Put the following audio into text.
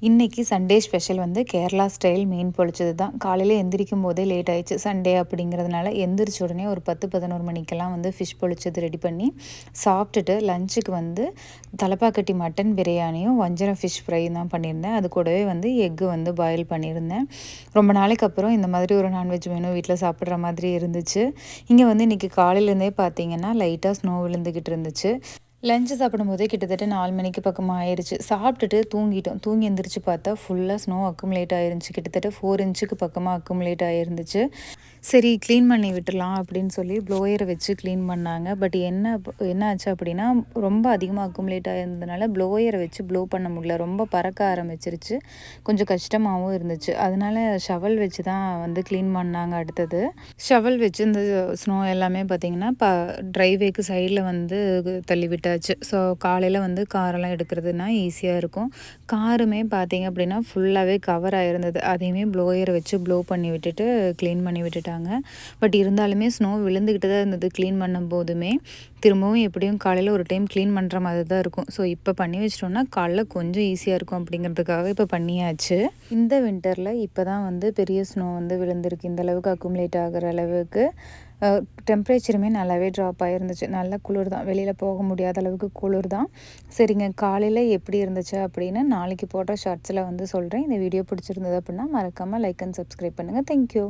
இன்றைக்கி Sunday special வந்து Kerala style மீன் பொழிச்சது தான். காலையில் எந்திரிக்கும் போதே லேட் ஆயிடுச்சு. சண்டே அப்படிங்கிறதுனால எந்திரிச்ச உடனே ஒரு 10-11 மணிக்கெல்லாம் வந்து ஃபிஷ் பொழிச்சது ரெடி பண்ணி சாப்பிட்டுட்டு லஞ்சுக்கு வந்து தலப்பாக்கட்டி மட்டன் பிரியாணியும் வஞ்சரம் ஃபிஷ் ஃப்ரையும் தான் பண்ணியிருந்தேன். அது கூடவே வந்து எக்கு வந்து பாயில் பண்ணியிருந்தேன். ரொம்ப நாளைக்கு அப்புறம் இந்த மாதிரி ஒரு நான்வெஜ் மெனு வீட்டில் சாப்பிட்ற மாதிரி இருந்துச்சு. இங்கே வந்து இன்றைக்கி காலையிலேருந்தே பார்த்தீங்கன்னா லைட்டாக ஸ்னோ விழுந்துக்கிட்டு இருந்துச்சு. லஞ்சு சாப்பிடும்போதே கிட்டத்தட்ட 4 மணிக்கு பக்கமாக ஆயிடுச்சு. சாப்பிட்டுட்டு தூங்கிட்டோம். தூங்கி எந்திரிச்சு பார்த்தா ஃபுல்லாக ஸ்னோ அக்குமுலேட் ஆயிருந்துச்சு. கிட்டத்தட்ட 4 இன்ச்சுக்கு பக்கமாக அக்குமுலேட் ஆயிருந்துச்சு. சரி க்ளீன் பண்ணி விட்டுடலாம் அப்படின்னு சொல்லி ப்ளோயரை வச்சு க்ளீன் பண்ணாங்க. பட் என்ன ஆச்சு அப்படின்னா, ரொம்ப அதிகமாக அக்குமுலேட் ஆயிருந்ததுனால ப்ளோயரை வச்சு ப்ளோ பண்ண முடியல. ரொம்ப பறக்க ஆரம்பிச்சிருச்சு. கொஞ்சம் கஷ்டமாகவும் இருந்துச்சு. அதனால ஷவல் வச்சு தான் வந்து க்ளீன் பண்ணாங்க அடுத்தது. ஷவல் வச்சு இந்த ஸ்னோ எல்லாமே பார்த்திங்கன்னா ட்ரைவேக்கு சைடில் வந்து தள்ளி விட்டாச்சு. ஸோ காலையில் வந்து காரெல்லாம் எடுக்கிறதுனா ஈஸியாக இருக்கும். காருமே பார்த்திங்க அப்படின்னா ஃபுல்லாகவே கவர் ஆகிருந்தது. அதையுமே ப்ளோயரை வச்சு ப்ளோ பண்ணி விட்டுட்டு க்ளீன் பண்ணி விட்டுட்டாங்க. பட் இருந்தாலுமே ஸ்னோ விழுந்துக்கிட்டு தான் இருந்தது. க்ளீன் பண்ணும் போதுமே திரும்பவும் எப்படியும் காலையில் ஒரு டைம் க்ளீன் பண்ணுற மாதிரி தான் இருக்கும். ஸோ இப்போ பண்ணி வச்சிட்டோம்னா காலைல கொஞ்சம் ஈஸியாக இருக்கும் அப்படிங்கிறதுக்காக இப்போ பண்ணியாச்சு. இந்த வின்டரில் இப்போ தான் வந்து பெரிய ஸ்னோ வந்து விழுந்திருக்கு. இந்த அளவுக்கு அக்குமுலேட் ஆகிற அளவுக்கு டெம்ப்ரேச்சருமே நல்லாவே ட்ராப் ஆகிருந்துச்சு. நல்ல குளிர் தான். வெளியில் போக முடியாத அளவுக்கு குளிர் தான். சரிங்க, காலையில் எப்படி இருந்துச்சு அப்படின்னு நாளைக்கு போடுற ஷார்ட்ஸில் வந்து சொல்கிறேன். இந்த வீடியோ பிடிச்சிருந்தது அப்படின்னா மறக்காமல் லைக் அண்ட் சப்ஸ்கிரைப் பண்ணுங்கள். தேங்க்யூ.